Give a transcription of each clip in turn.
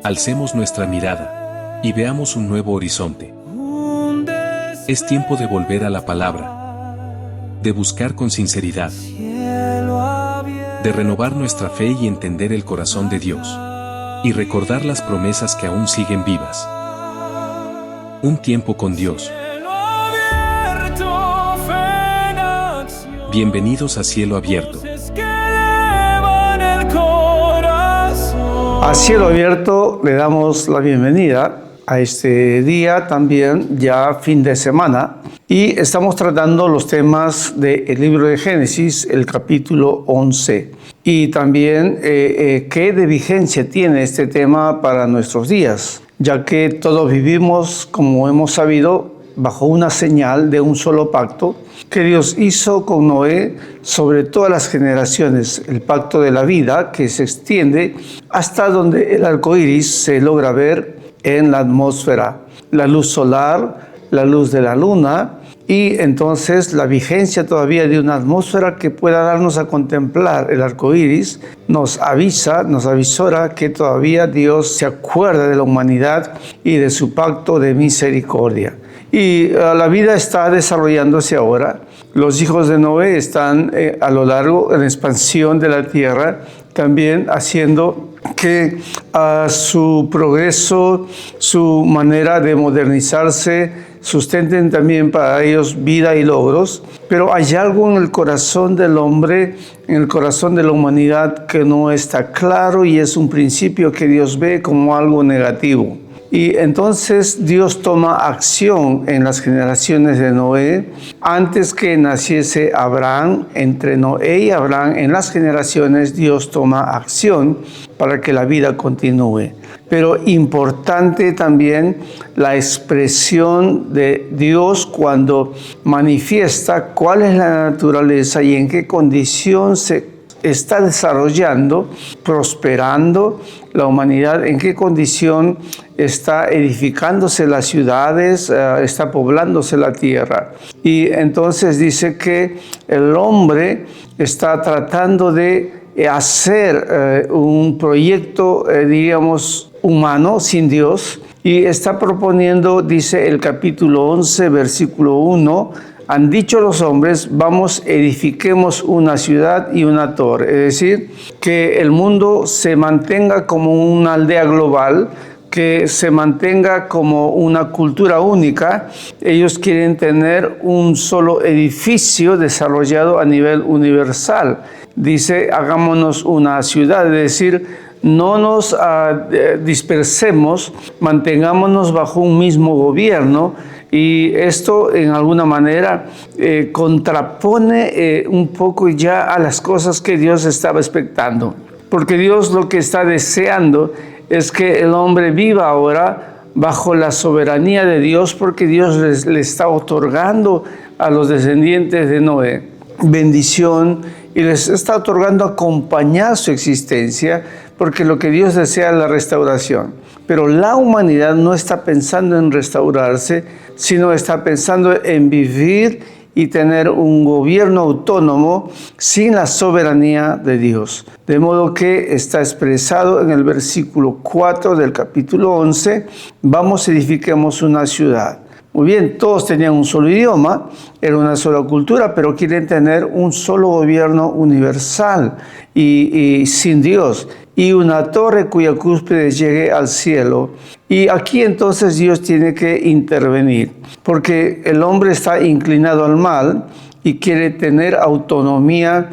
Alcemos nuestra mirada y veamos un nuevo horizonte. Es tiempo de volver a la palabra, de buscar con sinceridad, de renovar nuestra fe y entender el corazón de Dios, y recordar las promesas que aún siguen vivas. Un tiempo con Dios. Bienvenidos a Cielo Abierto. A Cielo Abierto le damos la bienvenida a este día también, ya fin de semana, y estamos tratando los temas del libro de Génesis, el capítulo 11, y también qué de vigencia tiene este tema para nuestros días, ya que todos vivimos, como hemos sabido, bajo una señal de un solo pacto que Dios hizo con Noé sobre todas las generaciones, el pacto de la vida que se extiende hasta donde el arco iris se logra ver en la atmósfera, la luz solar, la luz de la luna, y entonces la vigencia todavía de una atmósfera que pueda darnos a contemplar el arco iris nos avisora que todavía Dios se acuerda de la humanidad y de su pacto de misericordia. Y la vida está desarrollándose ahora. Los hijos de Noé están a lo largo en la expansión de la tierra, también haciendo que su progreso, su manera de modernizarse, sustenten también para ellos vida y logros. Pero hay algo en el corazón del hombre, en el corazón de la humanidad que no está claro, y es un principio que Dios ve como algo negativo. Y entonces Dios toma acción en las generaciones de Noé. Antes que naciese Abraham, entre Noé y Abraham, en las generaciones Dios toma acción para que la vida continúe. Pero importante también la expresión de Dios cuando manifiesta cuál es la naturaleza y en qué condición se está desarrollando, prosperando la humanidad, en qué condición está edificándose las ciudades, está poblándose la tierra. Y entonces dice que el hombre está tratando de hacer un proyecto, diríamos, humano, sin Dios, y está proponiendo, dice el capítulo 11, versículo 1, han dicho los hombres, vamos, edifiquemos una ciudad y una torre. Es decir, que el mundo se mantenga como una aldea global, que se mantenga como una cultura única. Ellos quieren tener un solo edificio desarrollado a nivel universal. Dice, hagámonos una ciudad, es decir, no nos dispersemos, mantengámonos bajo un mismo gobierno. Y esto en alguna manera contrapone un poco ya a las cosas que Dios estaba expectando. Porque Dios lo que está deseando es que el hombre viva ahora bajo la soberanía de Dios, porque Dios le está otorgando a los descendientes de Noé bendición y les está otorgando acompañar su existencia, porque lo que Dios desea es la restauración. Pero la humanidad no está pensando en restaurarse, sino está pensando en vivir y tener un gobierno autónomo sin la soberanía de Dios. De modo que está expresado en el versículo 4 del capítulo 11, vamos, edifiquemos una ciudad. Muy bien, todos tenían un solo idioma, era una sola cultura, pero quieren tener un solo gobierno universal y sin Dios, y una torre cuya cúspide llegue al cielo. Y aquí entonces Dios tiene que intervenir, porque el hombre está inclinado al mal y quiere tener autonomía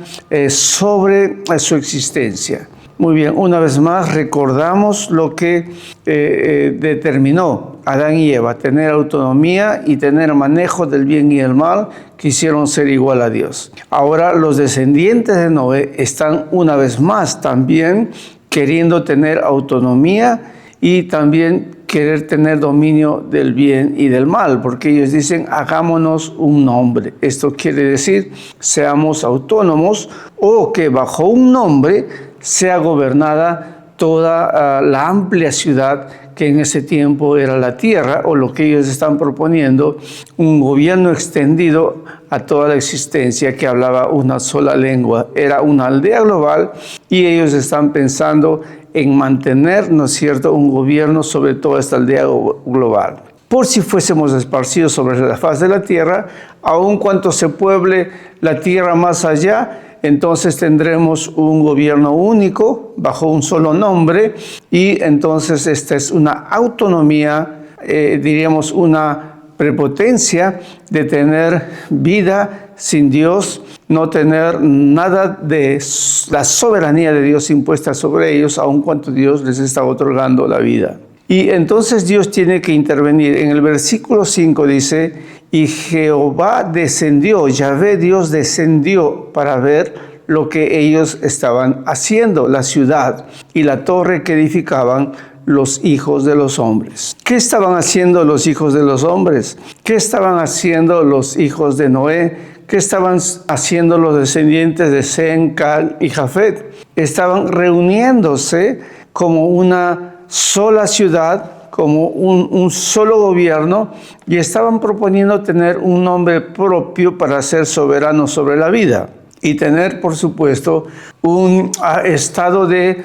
sobre su existencia. Muy bien, una vez más recordamos lo que determinó Adán y Eva, tener autonomía y tener manejo del bien y el mal, quisieron ser igual a Dios. Ahora los descendientes de Noé están una vez más también queriendo tener autonomía y también querer tener dominio del bien y del mal, porque ellos dicen, hagámonos un nombre. Esto quiere decir, seamos autónomos, o que bajo un nombre sea gobernada toda la amplia ciudad que en ese tiempo era la tierra, o lo que ellos están proponiendo, un gobierno extendido a toda la existencia que hablaba una sola lengua. Era una aldea global y ellos están pensando en mantener, ¿no es cierto?, un gobierno sobre toda esta aldea global. Por si fuésemos esparcidos sobre la faz de la tierra, aun cuanto se pueble la tierra más allá, entonces tendremos un gobierno único bajo un solo nombre, y entonces esta es una autonomía, diríamos una prepotencia de tener vida sin Dios, no tener nada de la soberanía de Dios impuesta sobre ellos, aun cuanto Dios les está otorgando la vida. Y entonces Dios tiene que intervenir. En el versículo 5 dice, y Jehová descendió, Yahvé Dios descendió para ver lo que ellos estaban haciendo, la ciudad y la torre que edificaban los hijos de los hombres. ¿Qué estaban haciendo los hijos de los hombres? ¿Qué estaban haciendo los hijos de Noé? ¿Qué estaban haciendo los descendientes de Sem, Cam y Jafet? Estaban reuniéndose como una sola ciudad, como un solo gobierno, y estaban proponiendo tener un nombre propio para ser soberanos sobre la vida y tener, por supuesto, un estado de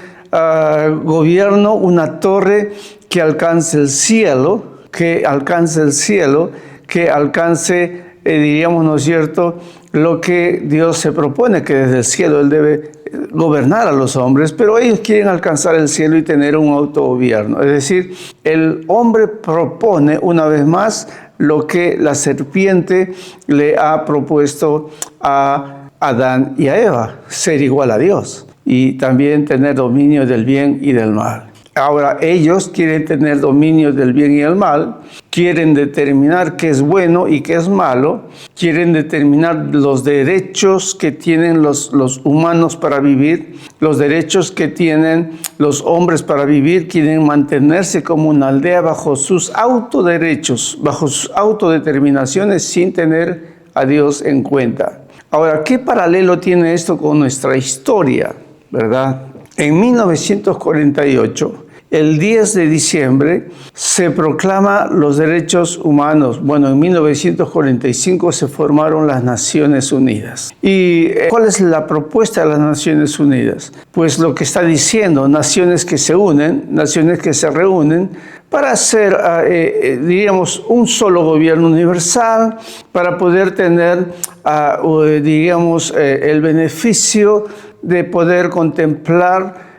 gobierno, una torre que alcance el cielo, que alcance, diríamos, ¿no es cierto?, lo que Dios se propone, que desde el cielo Él debe gobernar a los hombres, pero ellos quieren alcanzar el cielo y tener un autogobierno. Es decir, el hombre propone una vez más lo que la serpiente le ha propuesto a Adán y a Eva, ser igual a Dios y también tener dominio del bien y del mal. Ahora ellos quieren tener dominio del bien y el mal, quieren determinar qué es bueno y qué es malo, quieren determinar los derechos que tienen los humanos para vivir, los derechos que tienen los hombres para vivir, quieren mantenerse como una aldea bajo sus autoderechos, bajo sus autodeterminaciones, sin tener a Dios en cuenta. Ahora, ¿qué paralelo tiene esto con nuestra historia, verdad? En 1948, el 10 de diciembre, se proclama los derechos humanos. Bueno, en 1945 se formaron las Naciones Unidas. ¿Y cuál es la propuesta de las Naciones Unidas? Pues lo que está diciendo, naciones que se unen, naciones que se reúnen para hacer, diríamos, un solo gobierno universal, para poder tener, diríamos, el beneficio de poder contemplar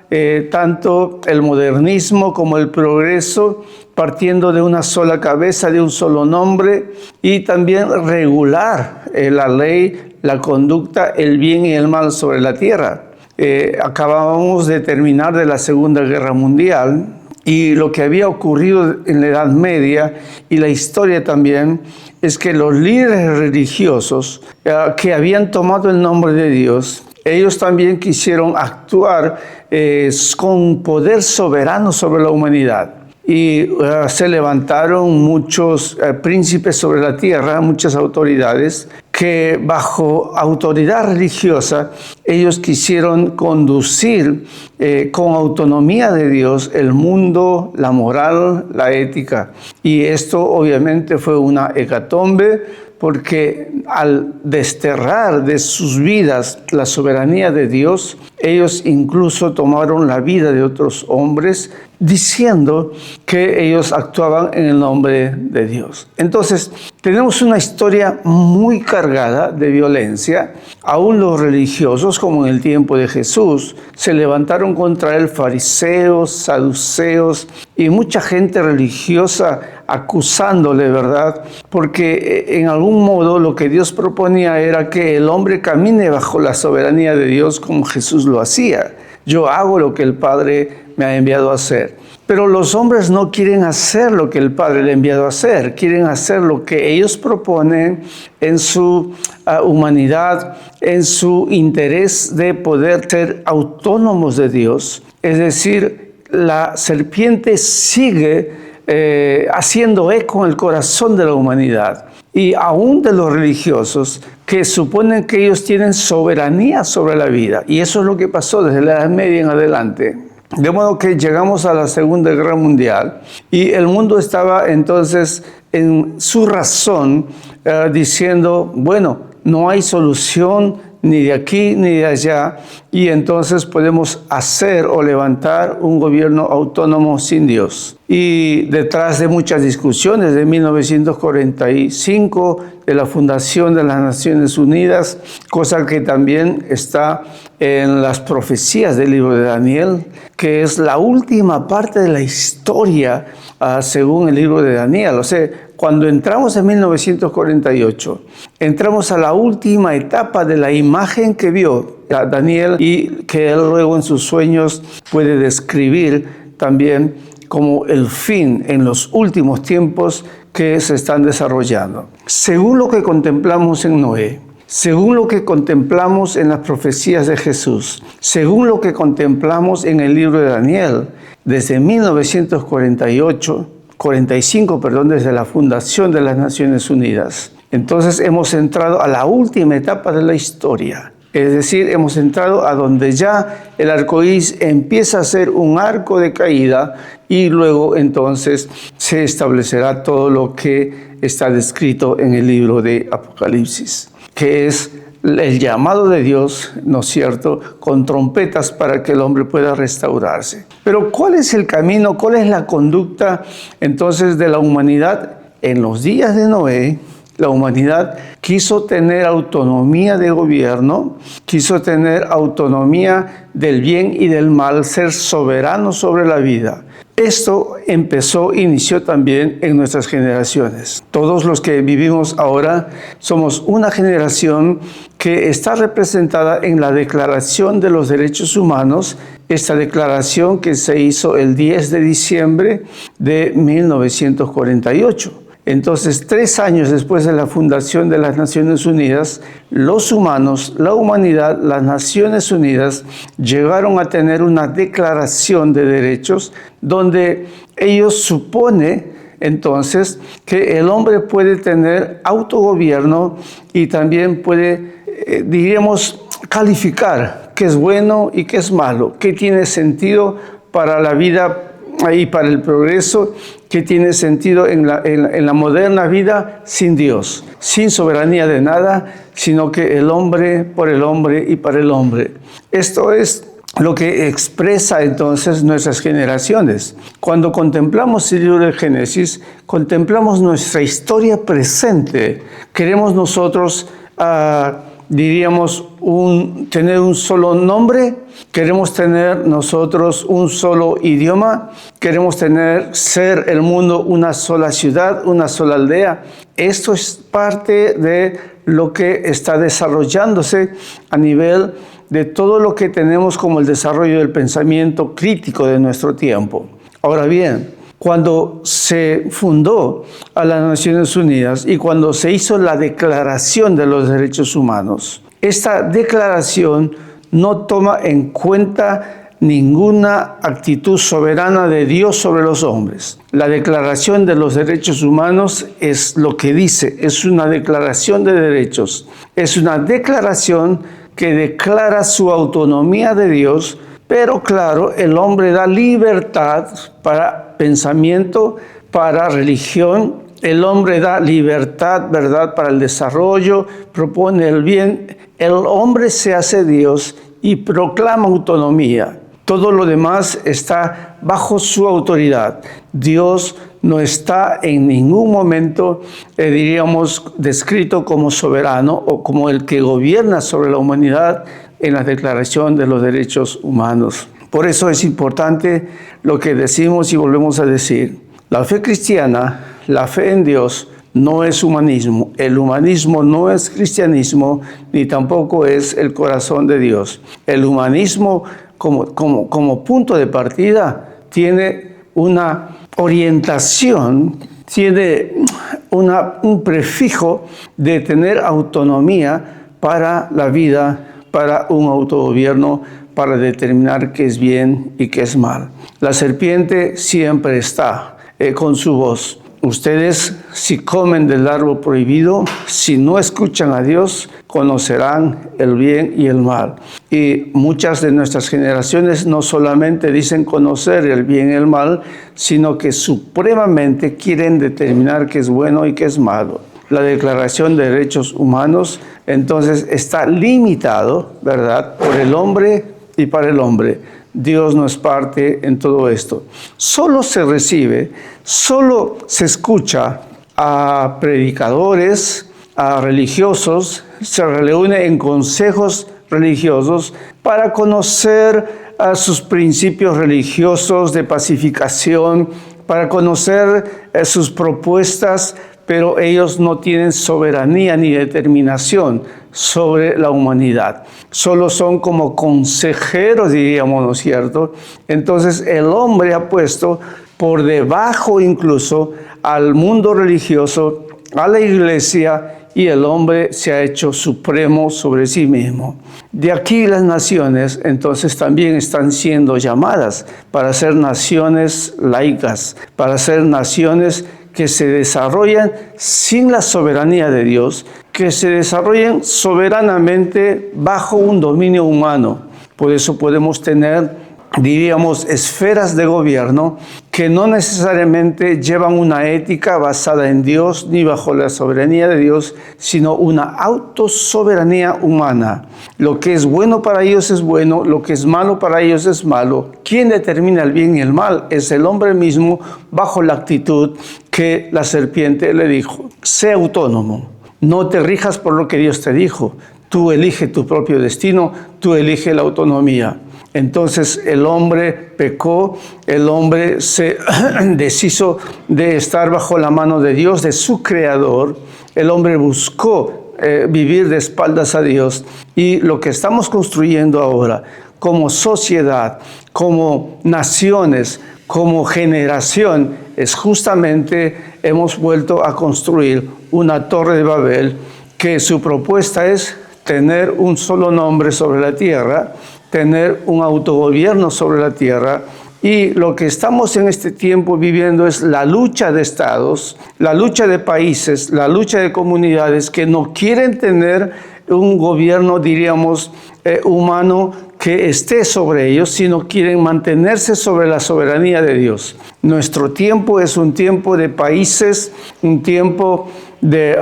tanto el modernismo como el progreso, partiendo de una sola cabeza, de un solo nombre, y también regular la ley, la conducta, el bien y el mal sobre la tierra. Acabábamos de terminar de la Segunda Guerra Mundial, y lo que había ocurrido en la Edad Media y la historia también es que los líderes religiosos que habían tomado el nombre de Dios, ellos también quisieron actuar con poder soberano sobre la humanidad. Y se levantaron muchos príncipes sobre la tierra, muchas autoridades, que bajo autoridad religiosa ellos quisieron conducir con autonomía de Dios el mundo, la moral, la ética. Y esto obviamente fue una hecatombe, porque al desterrar de sus vidas la soberanía de Dios, ellos incluso tomaron la vida de otros hombres, diciendo que ellos actuaban en el nombre de Dios. Entonces, tenemos una historia muy cargada de violencia. Aún los religiosos, como en el tiempo de Jesús, se levantaron contra él fariseos, saduceos y mucha gente religiosa acusándole, ¿verdad? Porque en algún modo lo que Dios proponía era que el hombre camine bajo la soberanía de Dios como Jesús lo hacía. Yo hago lo que el Padre me ha enviado a hacer. Pero los hombres no quieren hacer lo que el Padre le ha enviado a hacer. Quieren hacer lo que ellos proponen en su humanidad, en su interés de poder ser autónomos de Dios. Es decir, la serpiente sigue haciendo eco en el corazón de la humanidad y aún de los religiosos que suponen que ellos tienen soberanía sobre la vida. Y eso es lo que pasó desde la Edad Media en adelante. De modo que llegamos a la Segunda Guerra Mundial y el mundo estaba entonces en su razón diciendo, bueno, no hay solución ni de aquí ni de allá, y entonces podemos hacer o levantar un gobierno autónomo sin Dios. Y detrás de muchas discusiones de 1945, de la fundación de las Naciones Unidas, cosa que también está en las profecías del libro de Daniel, que es la última parte de la historia según el libro de Daniel. O sea, cuando entramos en 1948, entramos a la última etapa de la imagen que vio Daniel y que él luego en sus sueños puede describir también como el fin en los últimos tiempos que se están desarrollando. Según lo que contemplamos en Noé, según lo que contemplamos en las profecías de Jesús, según lo que contemplamos en el libro de Daniel, desde 1945, desde la fundación de las Naciones Unidas. Entonces hemos entrado a la última etapa de la historia. Es decir, hemos entrado a donde ya el arco iris empieza a ser un arco de caída y luego entonces se establecerá todo lo que está descrito en el libro de Apocalipsis, que es el llamado de Dios, ¿no es cierto?, con trompetas para que el hombre pueda restaurarse. Pero ¿cuál es el camino, cuál es la conducta entonces de la humanidad? En los días de Noé, la humanidad quiso tener autonomía de gobierno, quiso tener autonomía del bien y del mal, ser soberano sobre la vida. Esto inició también en nuestras generaciones. Todos los que vivimos ahora somos una generación que está representada en la Declaración de los Derechos Humanos, esta declaración que se hizo el 10 de diciembre de 1948. Entonces, 3 años después de la fundación de las Naciones Unidas, los humanos, la humanidad, las Naciones Unidas llegaron a tener una declaración de derechos donde ellos supone entonces que el hombre puede tener autogobierno y también puede, diríamos, calificar qué es bueno y qué es malo, qué tiene sentido para la vida y para el progreso, que tiene sentido en la moderna vida sin Dios, sin soberanía de nada, sino que el hombre por el hombre y para el hombre. Esto es lo que expresa entonces nuestras generaciones. Cuando contemplamos el libro de Génesis, contemplamos nuestra historia presente. Queremos nosotros diríamos, tener un solo nombre, queremos tener nosotros un solo idioma, queremos ser el mundo una sola ciudad, una sola aldea. Esto es parte de lo que está desarrollándose a nivel de todo lo que tenemos como el desarrollo del pensamiento crítico de nuestro tiempo. Ahora bien, cuando se fundó a las Naciones Unidas y cuando se hizo la Declaración de los Derechos Humanos, esta declaración no toma en cuenta ninguna actitud soberana de Dios sobre los hombres. La Declaración de los Derechos Humanos es lo que dice, es una declaración de derechos, es una declaración que declara su autonomía de Dios, pero claro, el hombre da libertad para pensamiento, para religión. El hombre da libertad, ¿verdad?, para el desarrollo, propone el bien. El hombre se hace Dios y proclama autonomía. Todo lo demás está bajo su autoridad. Dios no está en ningún momento, diríamos, descrito como soberano o como el que gobierna sobre la humanidad en la Declaración de los Derechos Humanos. Por eso es importante lo que decimos y volvemos a decir. La fe cristiana, la fe en Dios, no es humanismo. El humanismo no es cristianismo, ni tampoco es el corazón de Dios. El humanismo, como punto de partida, tiene una orientación, tiene un prefijo de tener autonomía para la vida, para un autogobierno, para determinar qué es bien y qué es mal. La serpiente siempre está con su voz. Ustedes, si comen del árbol prohibido, si no escuchan a Dios, conocerán el bien y el mal. Y muchas de nuestras generaciones no solamente dicen conocer el bien y el mal, sino que supremamente quieren determinar qué es bueno y qué es malo. La Declaración de Derechos Humanos, entonces, está limitado, ¿verdad?, por el hombre y para el hombre. Dios no es parte en todo esto. Solo se recibe, solo se escucha a predicadores, a religiosos, se reúne en consejos religiosos para conocer sus principios religiosos de pacificación, para conocer sus propuestas, pero ellos no tienen soberanía ni determinación sobre la humanidad. Solo son como consejeros, diríamos, ¿no es cierto? Entonces el hombre ha puesto por debajo incluso al mundo religioso, a la iglesia, y el hombre se ha hecho supremo sobre sí mismo. De aquí las naciones entonces también están siendo llamadas para ser naciones laicas, para ser naciones que se desarrollan sin la soberanía de Dios, que se desarrollen soberanamente bajo un dominio humano. Por eso podemos tener, diríamos, esferas de gobierno que no necesariamente llevan una ética basada en Dios ni bajo la soberanía de Dios, sino una autosoberanía humana. Lo que es bueno para ellos es bueno, lo que es malo para ellos es malo. ¿Quién determina el bien y el mal? Es el hombre mismo, bajo la actitud que la serpiente le dijo: sé autónomo, no te rijas por lo que Dios te dijo, tú elige tu propio destino, tú elige la autonomía. Entonces el hombre pecó, el hombre se deshizo de estar bajo la mano de Dios, de su creador. El hombre buscó vivir de espaldas a Dios, y lo que estamos construyendo ahora como sociedad, como naciones, como generación, es justamente hemos vuelto a construir una torre de Babel que su propuesta es tener un solo nombre sobre la tierra, tener un autogobierno sobre la tierra. Y lo que estamos en este tiempo viviendo es la lucha de estados, la lucha de países, la lucha de comunidades que no quieren tener un gobierno, diríamos, humano que esté sobre ellos, sino quieren mantenerse sobre la soberanía de Dios. Nuestro tiempo es un tiempo de países, un tiempo de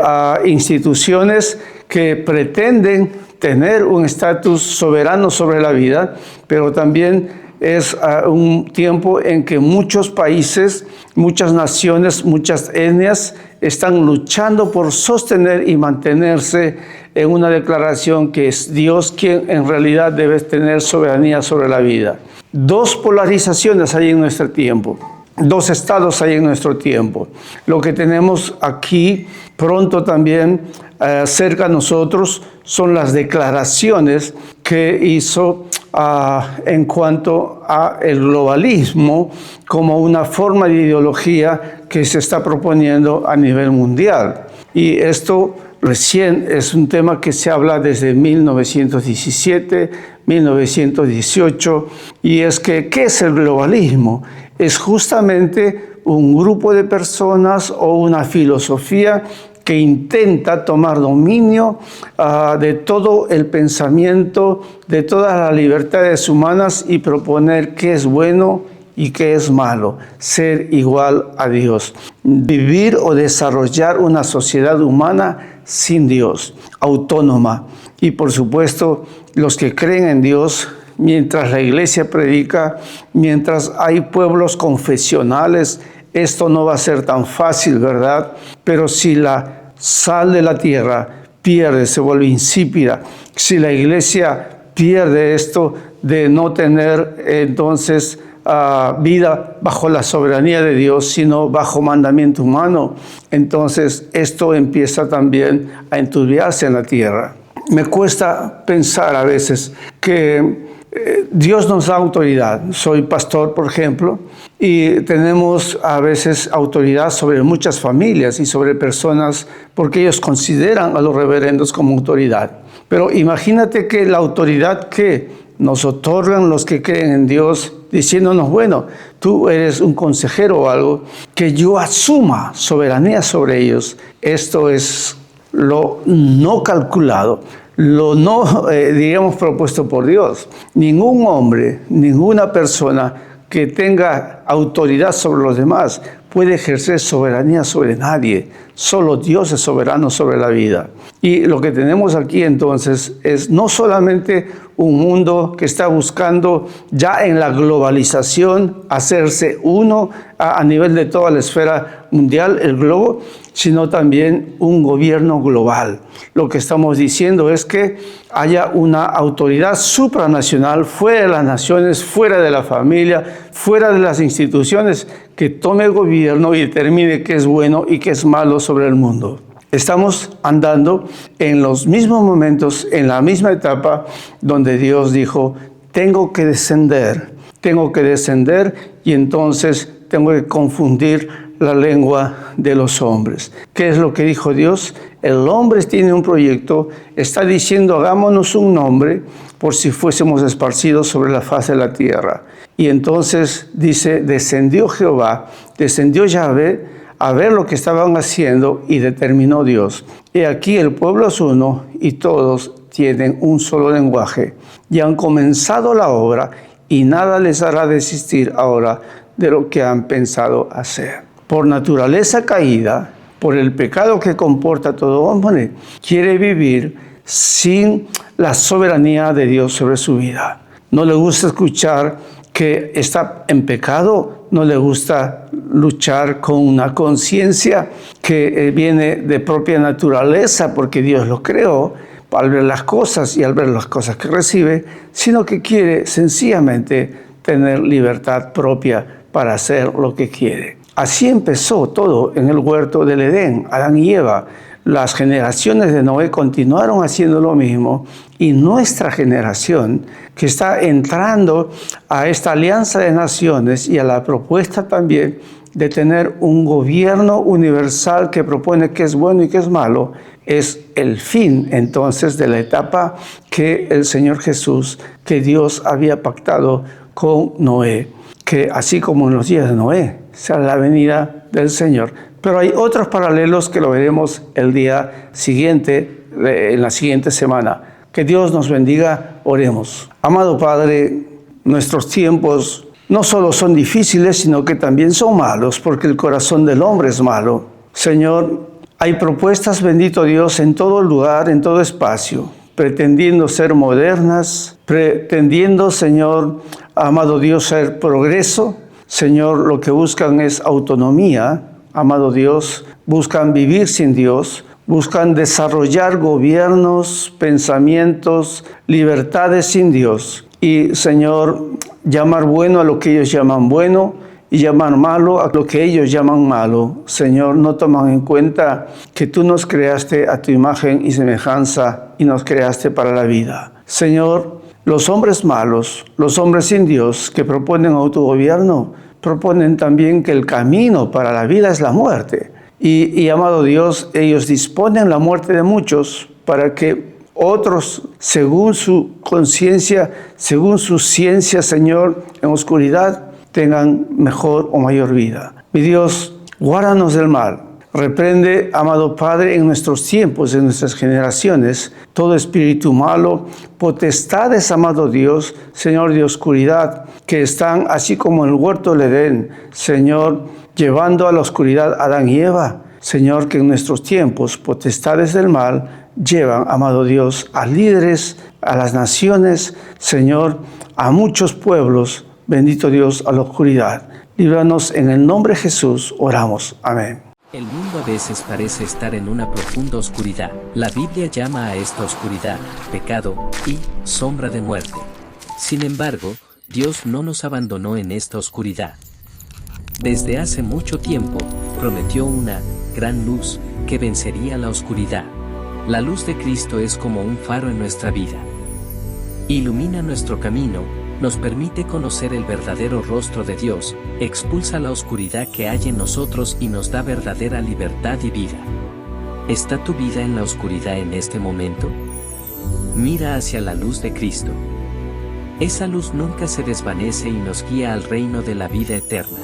instituciones que pretenden tener un estatus soberano sobre la vida, pero también es un tiempo en que muchos países, muchas naciones, muchas etnias están luchando por sostener y mantenerse en una declaración que es Dios quien en realidad debe tener soberanía sobre la vida. Dos polarizaciones hay en nuestro tiempo. Dos estados hay en nuestro tiempo. Lo que tenemos aquí pronto también cerca de nosotros son las declaraciones que hizo en cuanto a el globalismo como una forma de ideología que se está proponiendo a nivel mundial. Y esto recién es un tema que se habla desde 1917, 1918, y es que, ¿qué es el globalismo? Es justamente un grupo de personas o una filosofía que intenta tomar dominio de todo el pensamiento, de todas las libertades humanas y proponer qué es bueno y qué es malo, ser igual a Dios, vivir o desarrollar una sociedad humana sin Dios, autónoma. Y por supuesto, los que creen en Dios, mientras la iglesia predica, mientras hay pueblos confesionales, esto no va a ser tan fácil, ¿verdad? Pero si la sal de la tierra pierde, se vuelve insípida, si la iglesia pierde esto de no tener entonces vida bajo la soberanía de Dios, sino bajo mandamiento humano, entonces esto empieza también a enturbiarse en la tierra. Me cuesta pensar a veces que Dios nos da autoridad. Soy pastor, por ejemplo, y tenemos a veces autoridad sobre muchas familias y sobre personas porque ellos consideran a los reverendos como autoridad. Pero imagínate que la autoridad que nos otorgan los que creen en Dios diciéndonos, bueno, tú eres un consejero o algo, que yo asuma soberanía sobre ellos. Esto es lo no calculado, lo no, digamos, propuesto por Dios. Ningún hombre, ninguna persona que tenga autoridad sobre los demás puede ejercer soberanía sobre nadie. Solo Dios es soberano sobre la vida. Y lo que tenemos aquí entonces es no solamente un mundo que está buscando ya en la globalización hacerse uno a nivel de toda la esfera mundial, el globo, sino también un gobierno global. Lo que estamos diciendo es que haya una autoridad supranacional fuera de las naciones, fuera de la familia, fuera de las instituciones, que tome el gobierno y determine qué es bueno y qué es malo sobre el mundo. Estamos andando en los mismos momentos, en la misma etapa donde Dios dijo, tengo que descender y entonces tengo que confundir la lengua de los hombres. ¿Qué es lo que dijo Dios? El hombre tiene un proyecto, está diciendo, hagámonos un nombre por si fuésemos esparcidos sobre la faz de la tierra. Y entonces dice, descendió Jehová, descendió Yahvé, a ver lo que estaban haciendo y determinó Dios. Y aquí el pueblo es uno y todos tienen un solo lenguaje. Y han comenzado la obra y nada les hará desistir ahora de lo que han pensado hacer. Por naturaleza caída, por el pecado que comporta todo hombre, quiere vivir sin la soberanía de Dios sobre su vida. No le gusta escuchar que está en pecado, no le gusta luchar con una conciencia que viene de propia naturaleza porque Dios lo creó al ver las cosas y al ver las cosas que recibe, sino que quiere sencillamente tener libertad propia para hacer lo que quiere. Así empezó todo en el huerto del Edén, Adán y Eva. Las generaciones de Noé continuaron haciendo lo mismo y nuestra generación, que está entrando a esta alianza de naciones y a la propuesta también de tener un gobierno universal que propone qué es bueno y qué es malo, es el fin entonces de la etapa que el Señor Jesús, que Dios había pactado con Noé, que así como en los días de Noé, sea la venida del Señor. Pero hay otros paralelos que lo veremos el día siguiente, en la siguiente semana. Que Dios nos bendiga, oremos. Amado Padre, nuestros tiempos no solo son difíciles, sino que también son malos, porque el corazón del hombre es malo. Señor, hay propuestas, bendito Dios, en todo lugar, en todo espacio, pretendiendo ser modernas, pretendiendo, Señor, amado Dios, ser progreso. Señor, lo que buscan es autonomía. Amado Dios, buscan vivir sin Dios, buscan desarrollar gobiernos, pensamientos, libertades sin Dios. Y, Señor, llamar bueno a lo que ellos llaman bueno y llamar malo a lo que ellos llaman malo. Señor, no toman en cuenta que tú nos creaste a tu imagen y semejanza y nos creaste para la vida. Señor, los hombres malos, los hombres sin Dios que proponen autogobierno, proponen también que el camino para la vida es la muerte. Y amado Dios, ellos disponen la muerte de muchos para que otros, según su conciencia, según su ciencia, Señor, en oscuridad, tengan mejor o mayor vida. Mi Dios, guárdanos del mal. Reprende, amado Padre, en nuestros tiempos, en nuestras generaciones, todo espíritu malo, potestades, amado Dios, Señor, de oscuridad, que están así como en el huerto del Edén, Señor, llevando a la oscuridad a Adán y Eva. Señor, que en nuestros tiempos, potestades del mal, llevan, amado Dios, a líderes, a las naciones, Señor, a muchos pueblos, bendito Dios, a la oscuridad. Líbranos en el nombre de Jesús, oramos. Amén. El mundo a veces parece estar en una profunda oscuridad. La Biblia llama a esta oscuridad pecado y sombra de muerte. Sin embargo, Dios no nos abandonó en esta oscuridad. Desde hace mucho tiempo, prometió una gran luz que vencería la oscuridad. La luz de Cristo es como un faro en nuestra vida. Ilumina nuestro camino, nos permite conocer el verdadero rostro de Dios, expulsa la oscuridad que hay en nosotros y nos da verdadera libertad y vida. ¿Está tu vida en la oscuridad en este momento? Mira hacia la luz de Cristo. Esa luz nunca se desvanece y nos guía al reino de la vida eterna.